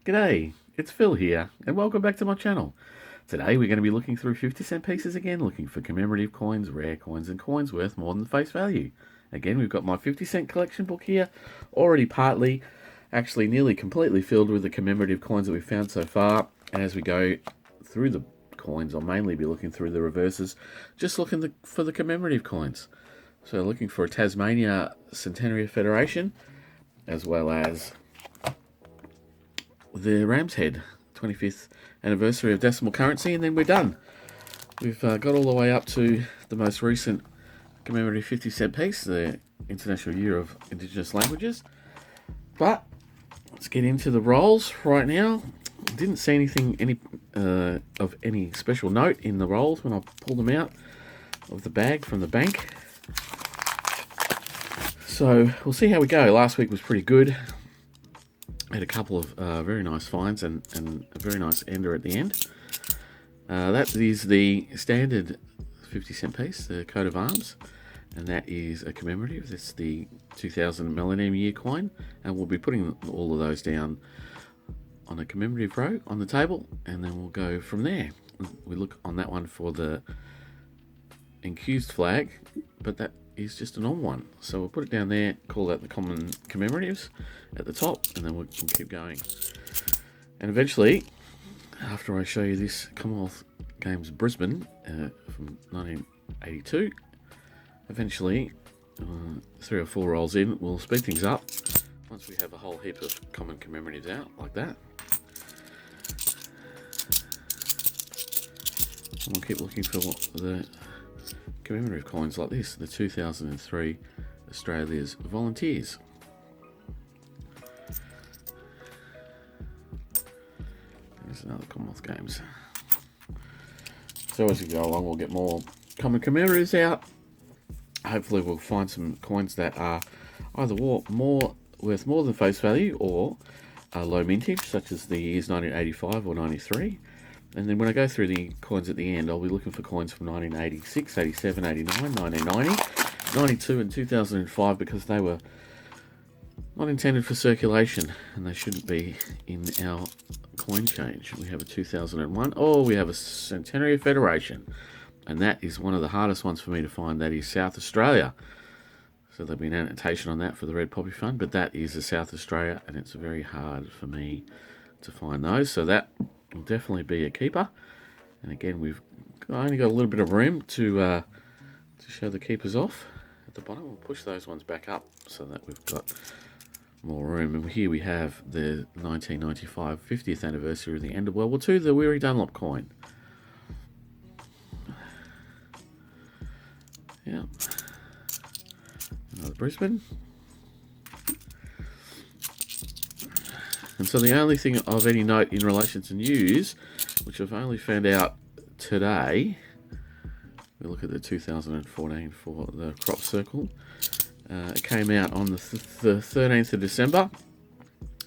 G'day, it's Phil here, and welcome back to my channel. Today we're going to be looking through 50-cent pieces again, looking for commemorative coins, rare coins, and coins worth more than face value. Again, we've got my 50-cent collection book here, already partly, actually nearly completely filled with the commemorative coins that we've found so far. And as we go through the coins, I'll mainly be looking through the reverses, just looking for the commemorative coins. So looking for a Tasmania Centenary Federation, as well as the Ram's Head 25th anniversary of decimal currency, and then we're done. We've got all the way up to the most recent commemorative 50-cent piece, the International Year of Indigenous Languages. But let's get into the rolls right now. Didn't see anything of any special note in the rolls when I pulled them out of the bag from the bank. So we'll see how we go. Last week was pretty good. Had a couple of very nice finds and a very nice ender at the end. That is the standard 50-cent piece, the coat of arms, and that is a commemorative. That's the 2000 Millennium Year coin, and we'll be putting all of those down on a commemorative row on the table, and then we'll go from there. We look on that one for the encused flag, but that is just a normal one. So we'll put it down there, call that the common commemoratives at the top, and then we'll keep going. And eventually, after I show you this Commonwealth Games Brisbane from 1982, eventually, 3 or 4 rolls in, we'll speed things up once we have a whole heap of common commemoratives out, like that. And we'll keep looking for the commemorative coins like this, the 2003 Australia's Volunteers. There's another Commonwealth Games. So as we go along, we'll get more common commemoratives out. Hopefully we'll find some coins that are either worth more than face value or low mintage, such as the years 1985 or 93. And then when I go through the coins at the end, I'll be looking for coins from 1986, 87, 89, 1990, 92 and 2005, because they were not intended for circulation and they shouldn't be in our coin change. We have a 2001, we have a Centenary Federation, and that is one of the hardest ones for me to find. That is South Australia. So there'll be an annotation on that for the Red Poppy Fund, but that is a South Australia, and it's very hard for me to find those. So that will definitely be a keeper. And again, we've only got a little bit of room to show the keepers off at the bottom. We'll push those ones back up so that we've got more room. And here we have the 1995 50th anniversary of the end of World War II, the Weary Dunlop coin. Yeah. Another Brisbane. And so the only thing of any note in relation to news, which I've only found out today, we look at the 2014 for the crop circle. It came out on the 13th of December.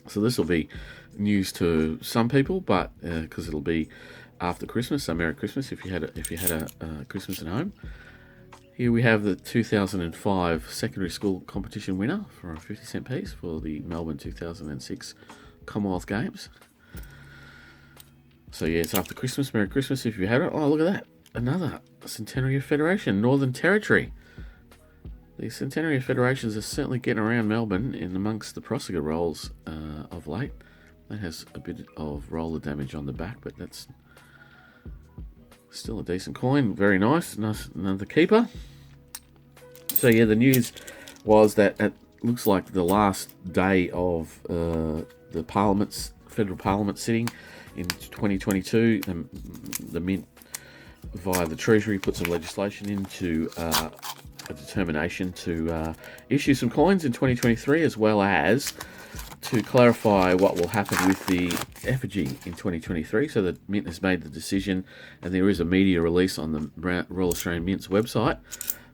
So this will be news to some people, but because it'll be after Christmas, so Merry Christmas if you had a Christmas at home. Here we have the 2005 secondary school competition winner for a 50-cent piece for the Melbourne 2006 Commonwealth Games. So yeah, it's after Christmas. Merry Christmas if you had it. Oh, look at that. Another Centenary Federation, Northern Territory. The Centenary Federations are certainly getting around Melbourne in amongst the Prossiger rolls of late. That has a bit of roller damage on the back, but that's still a decent coin. Very nice. Another keeper. So yeah, the news was that it looks like the last day of the federal parliament sitting in 2022, the Mint via the Treasury put some legislation into a determination to issue some coins in 2023, as well as to clarify what will happen with the effigy in 2023. So the Mint has made the decision, and there is a media release on the Royal Australian Mint's website,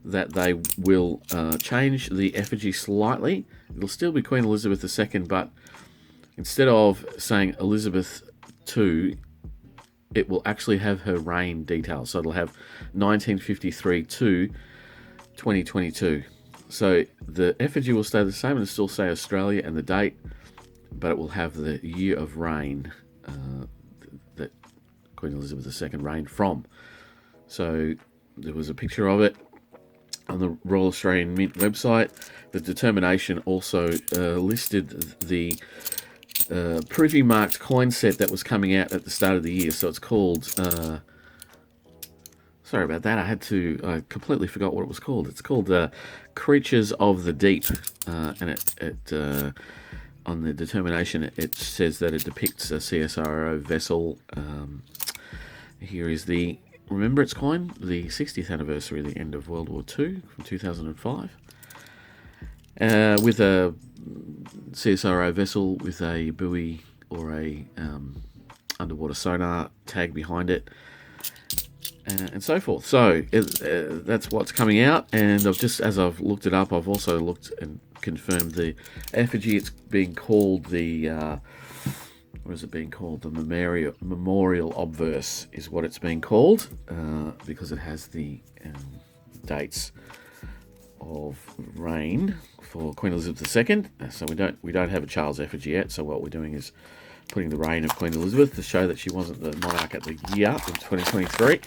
that they will change the effigy slightly. It'll still be Queen Elizabeth II, but instead of saying Elizabeth II, it will actually have her reign details. So it'll have 1953 to 2022. So the effigy will stay the same and it'll still say Australia and the date, but it will have the year of reign that Queen Elizabeth II reigned from. So there was a picture of it on the Royal Australian Mint website. The determination also listed the privy marked coin set that was coming out at the start of the year. So it's called... sorry about that. I completely forgot what it was called. It's called Creatures of the Deep. And it on the determination, it says that it depicts a CSIRO vessel. Here is the Remembrance coin, the 60th anniversary of the end of World War II from 2005. With a CSIRO vessel with a buoy or a underwater sonar tag behind it, and so forth. So that's what's coming out, and as I've looked it up, I've also looked and confirmed the effigy. It's being called the what is it being called? The memorial obverse is what it's being called, because it has the dates of reign for Queen Elizabeth II. So we don't have a Charles effigy yet. So what we're doing is putting the reign of Queen Elizabeth to show that she wasn't the monarch at the year in 2023.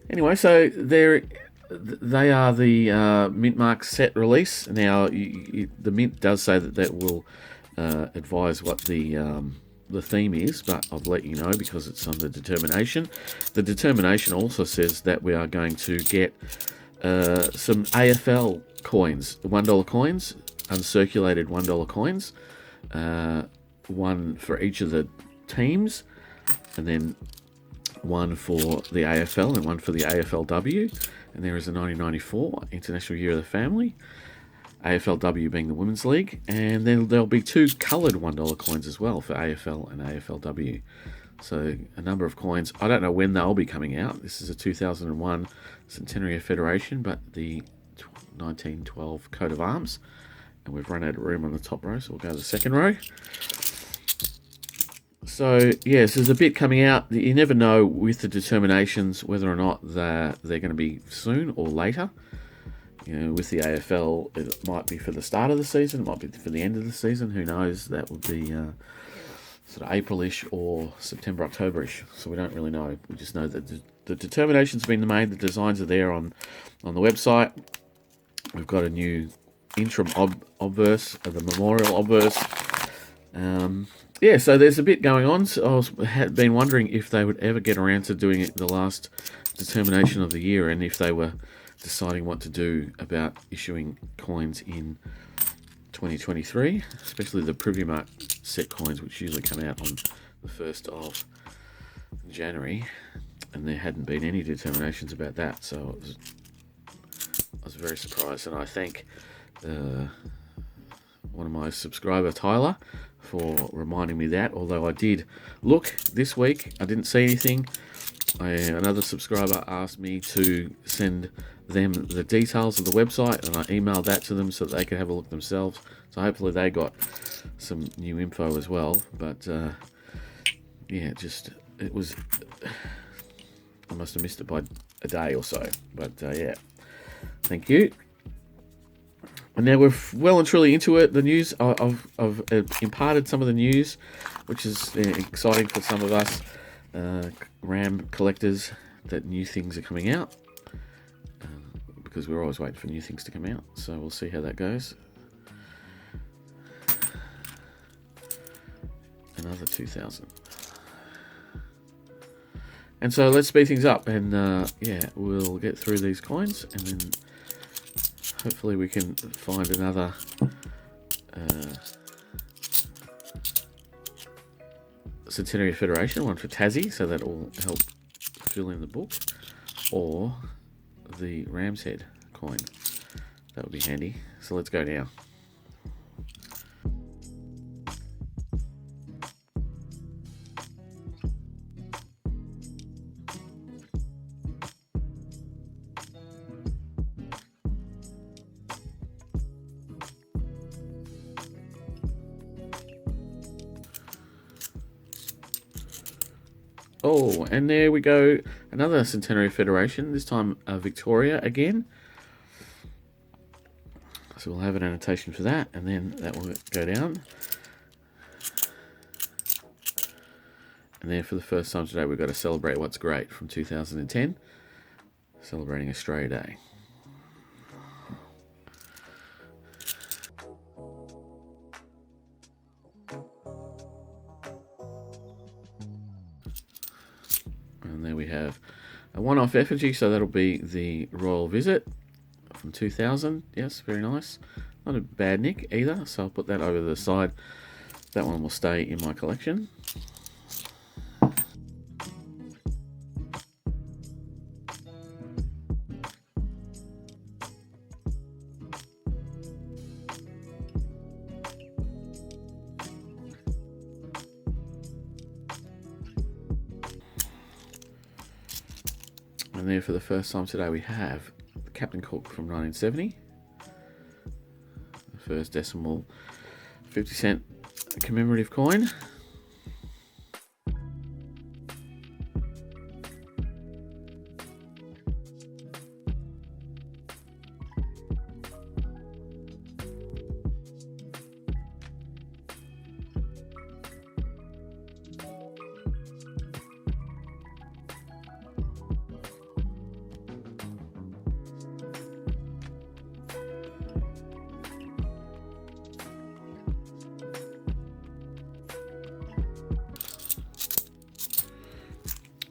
Anyway, so they are the Mint Mark set release. Now, the Mint does say that will advise what the theme is, but I'll let you know because it's on the determination. The determination also says that we are going to get some AFL coins, $1 coins, uncirculated $1 coins, one for each of the teams, and then one for the AFL and one for the AFLW. And there is a 1994 International Year of the Family, AFLW being the Women's League, and then there'll be 2 coloured $1 coins as well for AFL and AFLW. So a number of coins. I don't know when they'll be coming out. This is a 2001 Centenary of Federation, but the 1912 coat of arms. And we've run out of room on the top row, so we'll go to the second row. So, yes, there's a bit coming out. You never know with the determinations whether or not they're going to be soon or later. With the AFL, it might be for the start of the season, it might be for the end of the season. Who knows? That would be sort of April-ish or September, October-ish. So we don't really know. We just know that the determination's been made. The designs are there on the website. We've got a new interim obverse, the memorial obverse. So there's a bit going on. So had been wondering if they would ever get around to doing it the last determination of the year, and if they were deciding what to do about issuing coins in 2023, especially the Privy Mark set coins, which usually come out on the 1st of January, and there hadn't been any determinations about that. So I was very surprised, and I thank one of my subscriber, Tyler, for reminding me that. Although I did look this week, I didn't see anything. Another subscriber asked me to send them the details of the website, and I emailed that to them so that they could have a look themselves. So hopefully they got some new info as well. But it was, I must have missed it by a day or so. But thank you. And now we're well and truly into it. The news, I've imparted some of the news, which is exciting for some of us RAM collectors, that new things are coming out, because we're always waiting for new things to come out. So we'll see how that goes. Another 2,000. And so let's speed things up, and we'll get through these coins, and then hopefully we can find another Centenary Federation, one for Tassie, so that will help fill in the book, or the Ram's Head coin. That would be handy. So let's go now. Oh, and there we go. Another Centenary Federation, this time Victoria again. So we'll have an annotation for that, and then that will go down. And then for the first time today, we've got to celebrate what's great from 2010, celebrating Australia Day. And there we have a one-off effigy, so that'll be the Royal Visit from 2000. Yes, very nice. Not a bad nick either, so I'll put that over the side. That one will stay in my collection. And there for the first time today we have Captain Cook from 1970. The first decimal 50-cent commemorative coin.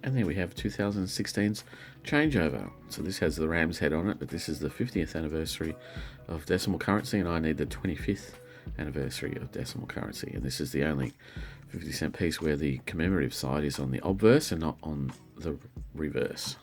And then we have 2016's changeover. So this has the Ram's head on it, but this is the 50th anniversary of decimal currency, and I need the 25th anniversary of decimal currency. And this is the only 50-cent piece where the commemorative side is on the obverse and not on the reverse.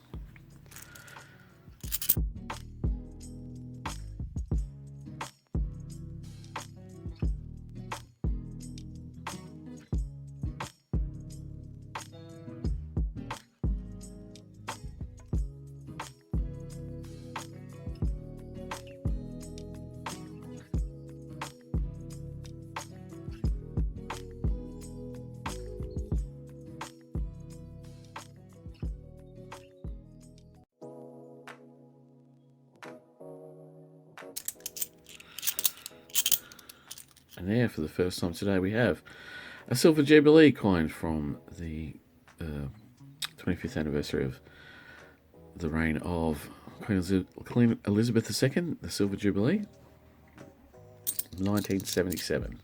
And there, for the first time today, we have a Silver Jubilee coin from the 25th anniversary of the reign of Queen Elizabeth II, the Silver Jubilee, 1977.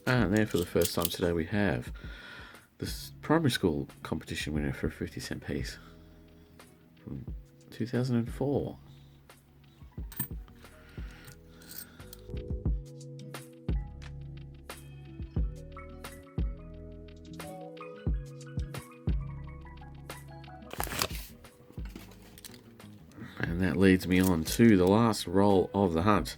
And there, for the first time today, we have this primary school competition winner for a 50-cent piece from 2004. And that leads me on to the last roll of the hunt.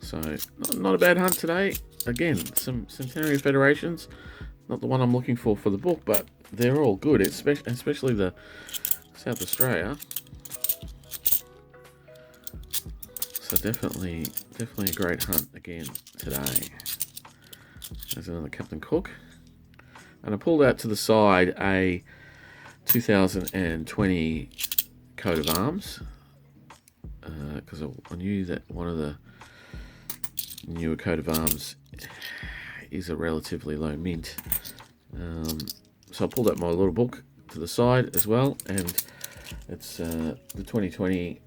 So, not a bad hunt today. Again, some Centenary Federations. Not the one I'm looking for the book, but they're all good, especially the South Australia. So definitely a great hunt again today. There's another Captain Cook. And I pulled out to the side a 2020 coat of arms. Because I knew that one of the newer coat of arms is a relatively low mint, so I pulled out my little book to the side as well, and it's the 2020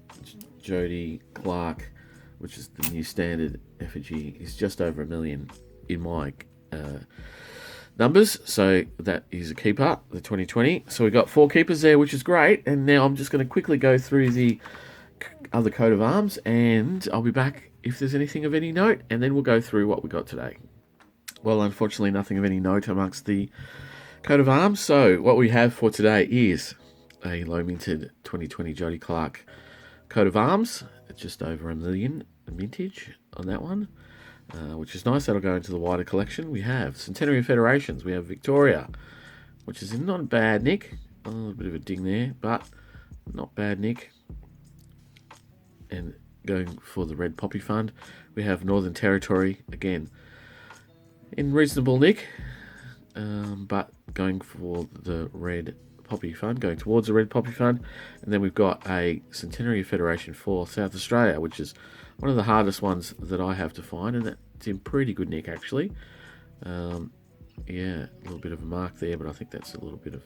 Jody Clark, which is the new standard effigy, is just over 1 million in my numbers, so that is a keeper, the 2020. So we got 4 keepers there, which is great, and now I'm just going to quickly go through the other coat of arms, and I'll be back if there's anything of any note, and then we'll go through what we got today. Well, unfortunately, nothing of any note amongst the Coat of arms. So what we have for today is a low minted 2020 Jody Clark coat of arms. It's just over $1 million mintage on that one, which is nice. That'll go into the wider collection. We have Centenary Federations. We have Victoria, which is in not bad nick. A little bit of a ding there, but not bad nick. And going for the Red Poppy Fund, we have Northern Territory, again in reasonable nick, but going for the Red Poppy Fund, going towards the Red Poppy Fund. And then we've got a Centenary Federation for South Australia, which is one of the hardest ones that I have to find, and that's in pretty good nick actually. Yeah, a little bit of a mark there, but I think that's a little bit of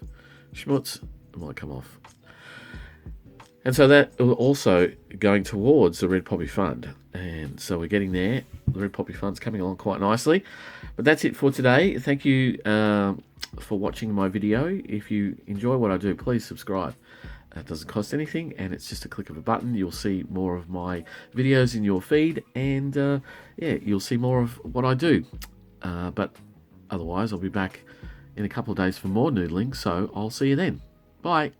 schmutz. It might come off. And so that also going towards the Red Poppy Fund. And so we're getting there. The Red Poppy Fund's coming along quite nicely. But that's it for today. Thank you for watching my video. If you enjoy what I do, please subscribe. It doesn't cost anything, and it's just a click of a button. You'll see more of my videos in your feed, and yeah, you'll see more of what I do. But otherwise, I'll be back in a couple of days for more noodling, so I'll see you then. Bye.